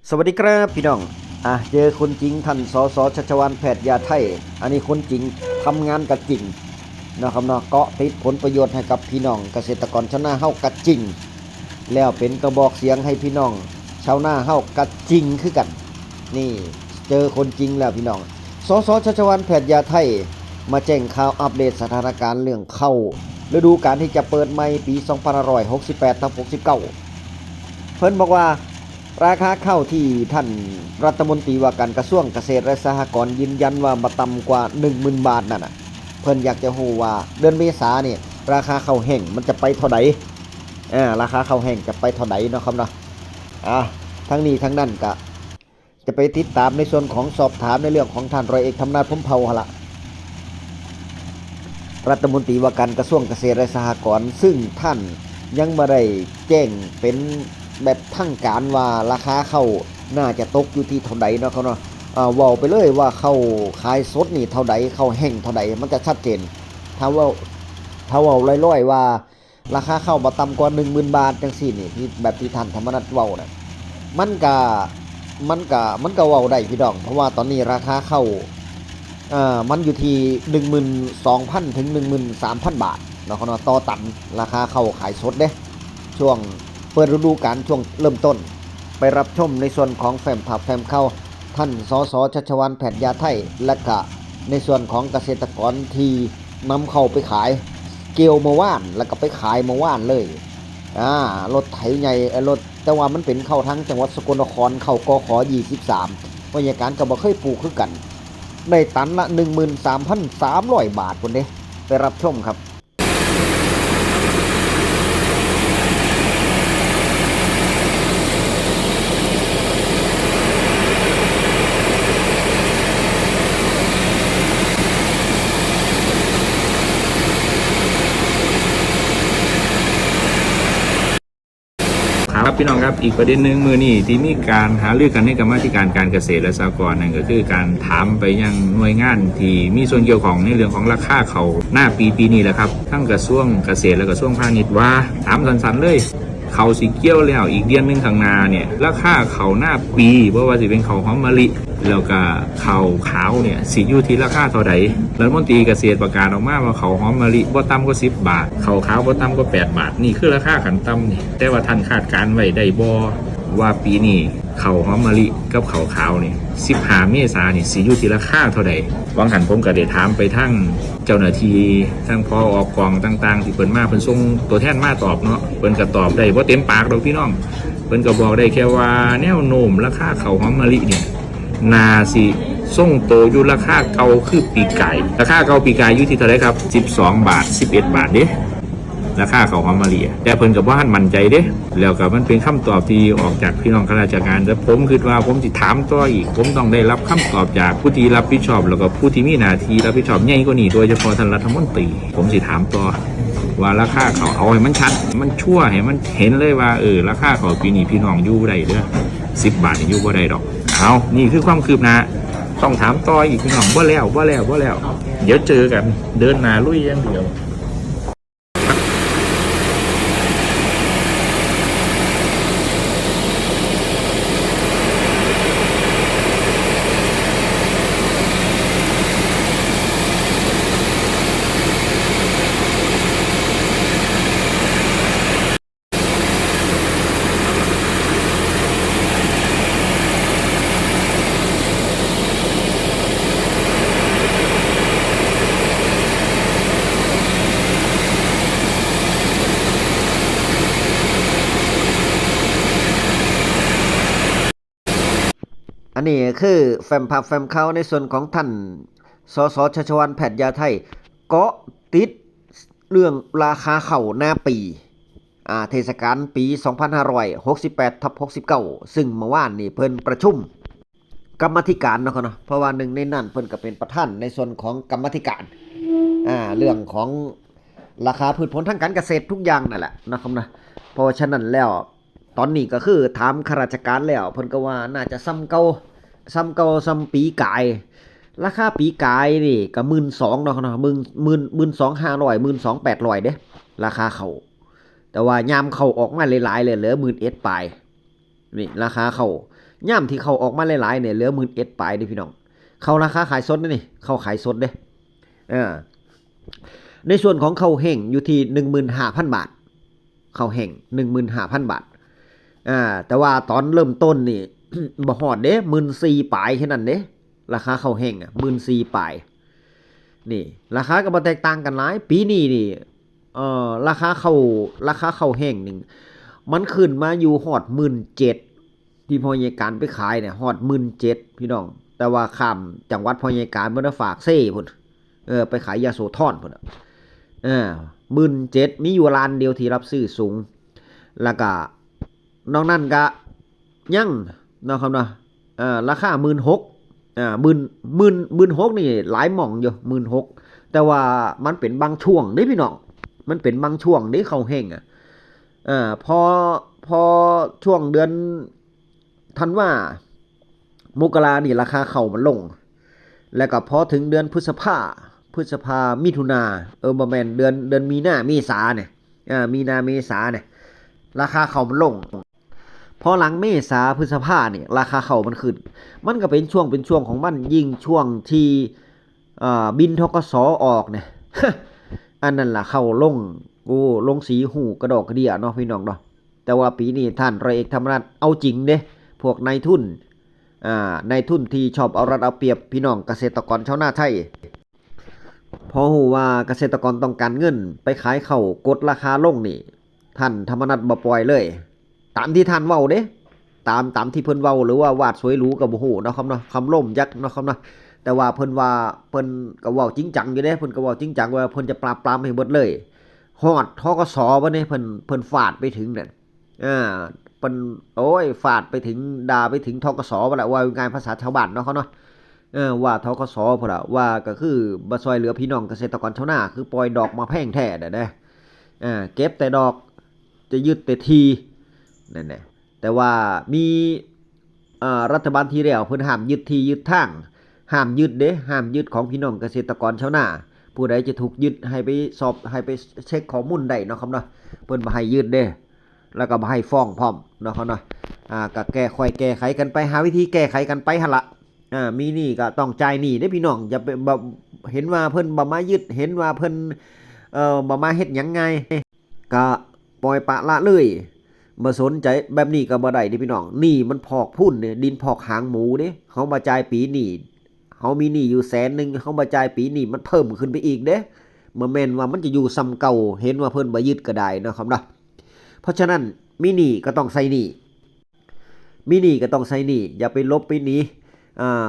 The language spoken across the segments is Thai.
สวัสดีครับพี่น้องเจอคนจริงท่านสชัชวาลแพทย์ยาไทยอันนี้คนจริงทำงานกับจริงนะครับเนาะเกาะติดผลประโยชน์ให้กับพี่น้องเกษตรกรชาวนาเฮากับจริงแล้วเป็นกระบอกเสียงให้พี่น้องชาวนาเฮากับจริงคือกันนี่เจอคนจริงแล้วพี่น้องสชัชวาลแพทย์ยาไทยมาแจ้งข่าวอัปเดตสถานการณ์เรื่องข้าวฤดูกาลที่จะเปิดใหม่ปี2568-69เพิ่นบอกว่าราคาข้าวที่ท่านรัฐมนตรีว่าการกระทรวงเกษตรและสหกรณ์ยืนยันว่าบ่ต่ำกว่า 10,000 บาทนั่นน่ะเพิ่นอยากจะรู้ว่าเดือนเมษาเนี่ยราคาข้าวแห้งมันจะไปเท่าใดราคาข้าวแห้งจะไปเท่าใดเนาะครับเนาะทั้งนี้ทั้งนั้นก็จะไปติดตามในส่วนของสอบถามในเรื่องของท่านร้อยเอกธรรมนัสพรหมเผ่าหั่นล่ะรัฐมนตรีว่าการกระทรวงเกษตรและสหกรณ์ซึ่งท่านยังบ่ได้แจ้งเป็นแบบทางการว่าราคาข้าวน่าจะตกอยู่ที่เท่าใดเนาะครับเนาะเว้าไปเลยว่าข้าวขายสดนี่เท่าใดข้าวแห้งเท่าใดมันจะชัดเจนถ้าเว้าลอยๆว่าราคาข้าวบ่ต่ำกว่า 10,000 บาทจังซี่นี่ที่แบบที่ท่านธรรมนัสเว้าน่ะมันก็มันก็เว้าได้พี่น้องเพราะว่าตอนนี้ราคาข้าวมันอยู่ที่ 12,000 ถึง 13,000 บาทเนาะครับเนาะต่อตันราคาข้าวขายสดเด้ช่วงเปิดฤดูกาลช่วงเริ่มต้นไปรับชมในส่วนของแฟ้มภาพแฟ้มเข้าท่านสชัชวาลแพทย์ยาไทยและก็ในส่วนของเกษตรกรที่นำเข้าไปขายเกี่ยวเมื่อวานแล้วก็ไปขายเมื่อวานเลยรถไถใหญ่รถแต่ว่ามันเป็นเข้าทั้งจังหวัดสกลนครเข้ากข23บรรยากาศก็บ่เคยปลูกคือกันได้ตันละ 13,300 บาทพุ่นเด้ไปรับชมครับ ครับพี่น้องครับอีกประเด็นหนึ่งมือนี่ที่มีการหารือกันในกรรมาธิการการเกษตรและสหกรณ์นั่นก็คือการถามไปยังหน่วยงานที่มีส่วนเกี่ยวของในเรื่องของราคาเขาหน้าปีนี้แหละครับทั้งกระทรวงเกษตรและกระทรวงพาณิชย์ว่าถามสันๆเลยเขาสิเกี่ยวแล้วอีกเดือนนึงข้างหน้าเนี่ยราคาเขาหน้าปีเพราะว่าสิเป็นเขาหอมมะลิแล้วก็เขาขาวเนี่ยสิอยู่ที่ราคาเท่าใดรัฐมนตรีเกษตรประกาศออกมาว่าเขาหอมมะลิบ่ต่ำกว่า10 บาทเขาขาวบ่ต่ำกว่า8 บาทนี่คือราคาขั้นต่ำนี่แต่ว่าท่านคาดการไว้ได้บ่ว่าปีนี้เขาหอมมะลิกับเขาขาวนี่15 เมษายนนี่สิอยู่ที่ราคาเท่าใดบางหันผมก็ได้ถามไปทั้งเจ้าหน้าที่ทั้งพออกกองต่างๆที่เพิ่นมาเพิ่นส่งตัวแทนมาตอบเนาะเพิ่นก็ตอบได้บ่เต็มปากดอกพี่น้องเพิ่นก็บอกได้แค่ว่าแนวโน้มราคาเขาหอมมะลิเนี่ยนาสิส่งโตอยู่ราคาเก่าคือปีไก่ราคาเก่าปีไก่อยู่ที่เท่าไหร่ครับ12 บาท11 บาทเด้ราคาเขาหอมมะลิแต่เพิ่นก็บ่ทันมั่นใจเด้แล้วก็มันเป็นคำตอบที่ออกจากพี่น้องข้าราชการแต่ผมคิดว่าผมสิถามต่ออีกผมต้องได้รับคำตอบจากผู้ที่รับผิดชอบแล้วก็ผู้ที่มีหน้าที่รับผิดชอบใหญ่กว่านี้โดยเฉพาะท่านรัฐมนตรีผมสิถามต่อว่าราคาเขาเอาให้มันชัดมันชั่วให้มันเห็นเลยว่าราคาเขาปีนี้พี่น้องอยู่ได้เด้อ10 บาทนี่อยู่บ่ได้ดอกเอานี่คือความคืบหน้าต้องถามต่ออีกพี่น้องบ่แล้วเดี๋ยวเจอกันเดินหน้าลุยอย่างเดียวอันนี้คือแฟ้มภาพแฟ้มข่าวในส่วนของท่านสชัชวาลแพทย์ยาไทยเกาะติดเรื่องราคาข้าวหน้าปีเทศกาลปี2568/69ซึ่งเมื่อวานนี้เพิ่นประชุมกรรมาธิการเนาะครับเนาะเพราะว่าหนึ่งในนั้นเพิ่นก็เป็นประธานในส่วนของกรรมาธิการเรื่องของราคาพืชผลทางการเกษตรทุกอย่างนั่นแหละนะครับนะเพราะฉะนั้นแล้วตอนนี้ก็คือถามข้าราชการแล้วเพิ่นก็ว่าน่าจะซ้ำปีกายราคาปีกายนี่ก็12,000เนาะครับเนาะ12,500 12,800เด้ราคาเขาแต่ว่ายามเขาออกมาหลายๆเลยเหลือ11,000ปลายนี่ราคาเขา ย่ามที่เขาออกมาหลายๆเนี่ยเหลือ11,000ปลายเด้พี่น้องเขาราคาขายสดนี่เขาขายสดเด้ในส่วนของเขาแห้งอยู่ที่ 15,000 บาทเขาแห้ง 15,000 บาทแต่ว่าตอนเริ่มต้นนี่ บ่ฮอดเด้ 14,000 ปลายแค่นั้นเด้ราคาเขาแห้ง14,000 ปลายนี่ราคาก็บ่แตกต่างกันหลายปีนี้นี่ราคาเขาแห้งนึงมันขึ้นมาอยู่ฮอด 17,000 ที่พ่อใหญ่การไปขายเนี่ยฮอด 17,000 พี่น้องแต่ว่าข้ามจังหวัดพ่อใหญ่การบ่ได้ฝากเซ่พุ่นไปขายยโสธรพุ่น17,000มีอยู่ร้านเดียวที่รับซื้อสูงแล้วก็นอกนั้นก็ยังเนาะครับเนาะราคา 16,000 นี่หลายหม่องอยู่ 16,000 แต่ว่ามันเป็นบางช่วงเด้พี่น้องมันเป็นบางช่วงเด้เขาแห้งพอช่วงเดือนธันวามกรานี่ราคาเข้ามันลงแล้วก็พอถึงเดือนพฤษภามิถุนาบ่แม่นเดือนมีนาเมษาเนี่ยมีนาเมษาเนี่ยราคาเข้ามันลงพอหลังเมษาพฤษภาเนี่ยราคาเข้ามันขึ้นมันก็เป็นช่วงของมันยิ่งช่วงที่บินธกสออกเนี่ย อันนั้นล่ะเข้าลงสีหูกระดอกกระเดี่ยเนาะพี่น้องเนาะแต่ว่าปีนี้ท่านร้อยเอกธรรมนัสเอาจริงเด้พวกนายทุนที่ชอบเอารัดเอาเปรียบพี่น้องเกษตรกรชาวนาไทยพอฮู้ว่าเกษตรกรต้องการเงินไปขายข้าวกดราคาลงนี่ท่านธรรมนัสบ่ปล่อยเลยตามที่ท่านเว้าเด้ตามที่เพิ่นเว้าหรือว่าวาดสวยหรูก็บ่ฮู้เนาะครับเนาะคำล่มยักษ์เนาะครับเนาะแต่ว่าเพิ่นก็เว้าจริงจังอยู่เด้เพิ่นก็เว้าจริงจังว่าเพิ่นจะปราบปรามให้หมดเลยฮอดธกสบ่เนี่ยเพิ่นฟาดไปถึงนั่นเพิ่นโอ้ยฟาดไปถึงด่าไปถึงธกสบ่ล่ะว่าง่ายภาษาชาวบ้านเนาะเขาเนาะว่าธกสพุ่นล่ะว่าก็คือบ่ช่วยเหลือพี่น้องเกษตรกรชาวนาคือปล่อยดอกมาแพงแท้เด้เก็บแต่ดอกจะยึดแต่ทีนั่นแหละแต่ว่ามีรัฐบาลที่แล้วเพิ่นห้ามยึดที่ยึดทางห้ามยึดเด้ห้ามยึดของพี่น้องเกษตรกรชาวนาผู้ใดจะถูกยึดให้ไปสอบให้ไปเช็คข้อมูลได้เนาะครับเนาะเพิ่นบ่ให้ยึดเด้แล้วก็บ่ให้ฟ้องพร้อมเนาะครับเนาะก็แก้ไขกันไปหาวิธีแก้ไขกันไปหั่นล่ะมีหนี้ก็ต้องจ่ายหนี้เด้พี่น้องอย่าไปเห็นว่าเพิ่นบ่มายึดเห็นว่าเพิ่นบ่มาเฮ็ดหยังไงก็ปล่อยปละละเลยบ่สนใจแบบนี้ก็บ่ได้เด้พี่น้องหนี้มันพอกพุ่นเนี่ยดินพอกหางหมูเด้เฮามาจ่ายปีนี้เฮามีหนี้อยู่100,000เฮามาจ่ายปีนี้มันเพิ่มขึ้นไปอีกเด้บ่แม่นว่ามันจะอยู่ซ้ำเก่าเห็นว่าเพิ่นบ่ยึดก็ได้เนาะครับเนาะเพราะฉะนั้นมีหนี้ก็ต้องใส่หนี้อย่าไปลบไปหนี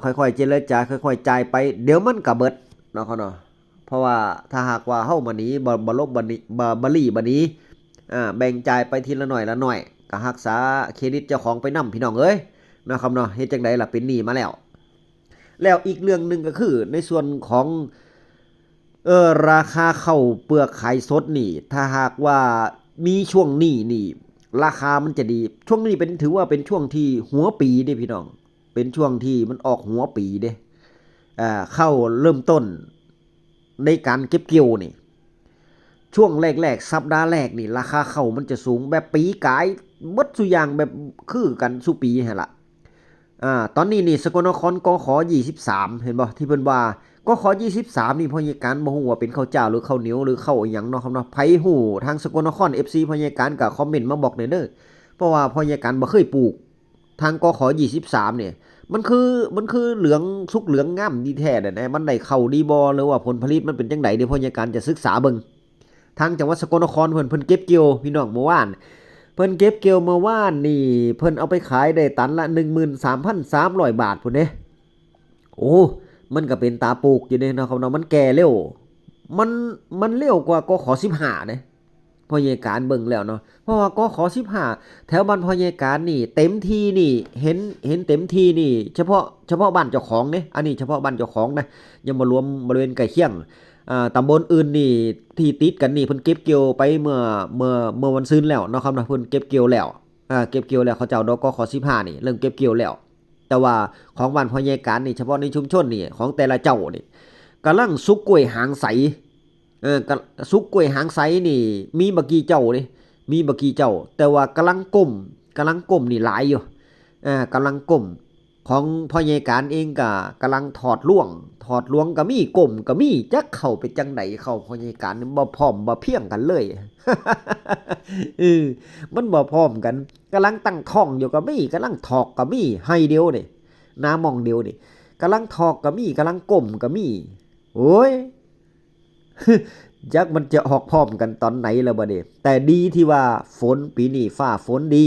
ค่อยๆเจรจาค่อยๆจ่ายไปเดี๋ยวมันก็เบิดเนาะครับเนาะเพราะว่าถ้าหากว่าเฮามาหนีบ่ลบบ่หนีบ่ลี่บ่หนีแบ่งจ่ายไปทีละหน่อยก็รักษาเครดิตเจ้าของไปนำพี่น้องเอ้ยนะครับเนาะเฮ็ดจังได๋ล่ะเป็นหนี้มาแล้วอีกเรื่องนึงก็คือในส่วนของราคาข้าวเปลือกขายสดนี่ถ้าหากว่ามีช่วงนี้นี่ราคามันจะดีช่วงนี้ถือว่าเป็นช่วงที่หัวปีเด้พี่น้องเป็นช่วงที่มันออกหัวปีเด้เข้าเริ่มต้นในการเก็บเกี่ยวนี่ช่วงแรกๆสัปดาห์แรกนี่ราคาข้าวมันจะสูงแบบปีกายหมดซุอย่างแบบคือกันซุปีหั่นล่ะตอนนี้นี่สกลนครกข23เห็นบ่ที่เพิ่นว่ากข23นี่พยาการบ่ฮู้ว่าเป็นข้าวเจ้าหรือข้าวเหนียวหรือข้าวอีหยังเนาะครับเนาะไผฮู้ทางสกลนคร FC พยาการก็คอมเมนต์มาบอกหน่อยเด้อเพราะว่าพยาการบ่เคยปลูกทางกข23เนี่ยมันคือเหลืองสุกเหลืองงามดีแท้นั่นแหละมันได้เข้าดีบ่หรือว่าผลผลิตมันเป็นจังได๋เดี๋ยวพยาการจะศึกษาเบิ่งทางจังหวัดสกลนครเพิ่นเก็บเกี่ยวพี่น้องเมื่อวานเพิ่นเก็บเกี่ยวเมื่อวานนี่เพิ่นเอาไปขายได้ตันละ 13,300 บาทพุ่นเด้โอ้มันก็เป็นตาปลูกอยู่เด้เนาะครับเนาะมันแก่เร็วมันเร็วกว่ากข15เด้พ่อใหญ่การเบิ่งแล้วเนาะเพราะว่ากข15แถวบ้านพ่อใหญ่การนี่เต็มที่นี่เห็นเต็มที่นี่เฉพาะบ้านเจ้าของเด้อันนี้เฉพาะบ้านเจ้าของนะยังบ่รวมบริเวณใกล้เคียงตำบลอื่นนี่ที่ติดกันนี่เพิ่นเก็บเกี่ยวไปเมื่อวันซืนแล้วเนาะครับเนาะเพิ่นเก็บเกี่ยวแล้วเขาเจ้าดอกกข15นี่เริ่มเก็บเกี่ยวแล้วแต่ว่าของบ้านพ่อใหญ่การนี่เฉพาะในชุมชนนี่ของแต่ละเจ้านี่กำลังสุกกล้วยหางใสสุกกล้วยหางใสนี่มีบ่กี่เจ้าเด้มีบ่กี่เจ้าแต่ว่ากำลังก้มนี่หลายอยู่ กำลังก้มของพ่อใหญ่การเองก็กำลังถอดล่วงก็มีก้มก็มีจักเข้าไปจังไดเข้าพ่อใหญ่การนี่บ่พร้อมบ่เพรียงกันเลย เออมันบ่พร้อมกันกำลังตั้งท้องอยู่ก็มีกำลังถอกก็มีให้เดียวนี่น้ามองเดียวนี่กำลังถอกก็มีกำลังก้มก็มีโอ้ย จักมันจะออกพร้อมกันตอนไหนแล้วบ่เด้แต่ดีที่ว่าฝนปีนี้ฟ้าฝนดี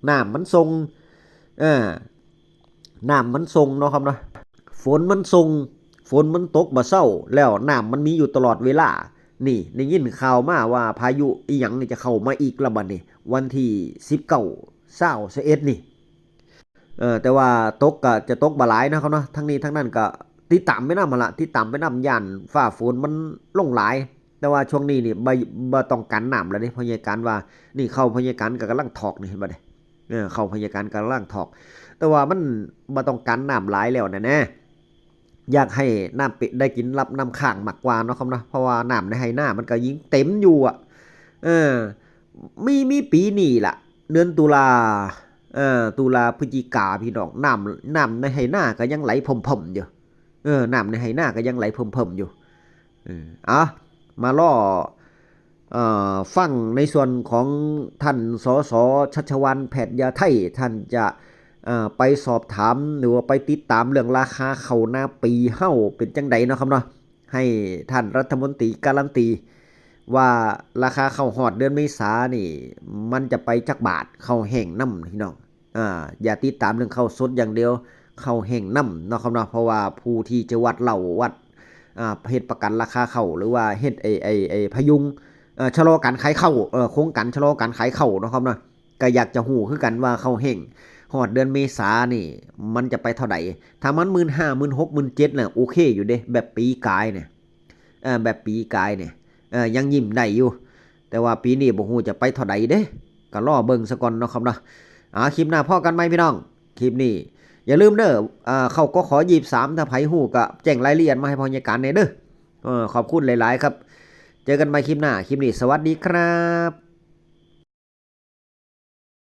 น้ำมันทรงเออน้ำมันทรงเนาะครับเนาะฝนมันทรงฝนมันตกบ่เซาแล้วน้ำมันมีอยู่ตลอดเวลานี่ได้ยินข่าวมาว่าพายุอีหยังนี่จะเข้ามาอีกแล้วบัดนี้วันที่19 20 21นี่แต่ว่าตกก็จะตกบ่หลายนะครับเนาะทั้งนี้ทั้งนั้นก็ติดตามไปนำหั่นล่ะติดตามไปนำย่านฟ้าฝนมันลงหลายแต่ว่าช่วงนี้นี่บ่ต้องกันน้ำแล้วเด้พยาการว่านี่เข้าพยาการก็กำลังถอกนี่เห็นบ่เด้เข้าพยาการกำลังถอกแต่ว่ามันบ่ต้องกันน้ำหลายแล้วแน่อยากให้น้ำเป็ดได้กินรับน้ำข้างมากกว่าเนาะครับเนาะเพราะว่าน้ำในไหหน้ามันก็ยิ่งเต็มอยู่อ่ะเออมีปีนี้ล่ะเดือนตุลาพฤศจิกาพี่น้องน้ำในไหหน้าก็ยังไหลพ่มๆอยู่น้ำในไหหน้าก็ยังไหลพ่มๆอยู่มาล่อฟังในส่วนของท่านสสชัชวาลแพทยาไทยท่านจะไปสอบถามหรือว่าไปติดตามเรื่องราคาข้าวหน้าปีเฮ้าเป็นจังไดเนาะครับเนาะให้ท่านรัฐมนตรีการันตีว่าราคาข้าวฮอดเดือนเมษายนนี่มันจะไปจักบาทข้าวแห้งน้ำพี่น้องอย่าติดตามเรื่องข้าวสดอย่างเดียวข้าวแห้งน้ำเนาะครับเนาะเพราะว่าผู้ที่จะวัดเฮ็ดประกันราคาข้าวหรือว่าเฮ็ดไอ้พยุงชะลอการขายข้าวโครงการชะลอการขายข้าวเนาะครับเนาะก็อยากจะฮู้คือกันว่าข้าวแห้งฮอดเดือนเมษานี่มันจะไปเท่าใดถ้ามัน 15,000 16,000 17,000น่ะโอเคอยู่เด้แบบปีกายเนี่ยแบบปีกายเนี่ยยังยิ้มได้อยู่แต่ว่าปีนี้บ่ฮู้จะไปเท่าใดเด้ก็รอเบิ่งซะก่อนเนาะครับเนาะคลิปหน้าพอกันไหมพี่น้องคลิปนี้อย่าลืมเด้อเขาก็ขอ23ถ้าไผฮู้ก็แจ้งรายละเอียดมาให้พยาการแน่เด้อขอบคุณหลายๆครับเจอกันใหม่คลิปหน้าคลิปนี้สวัสดีครับ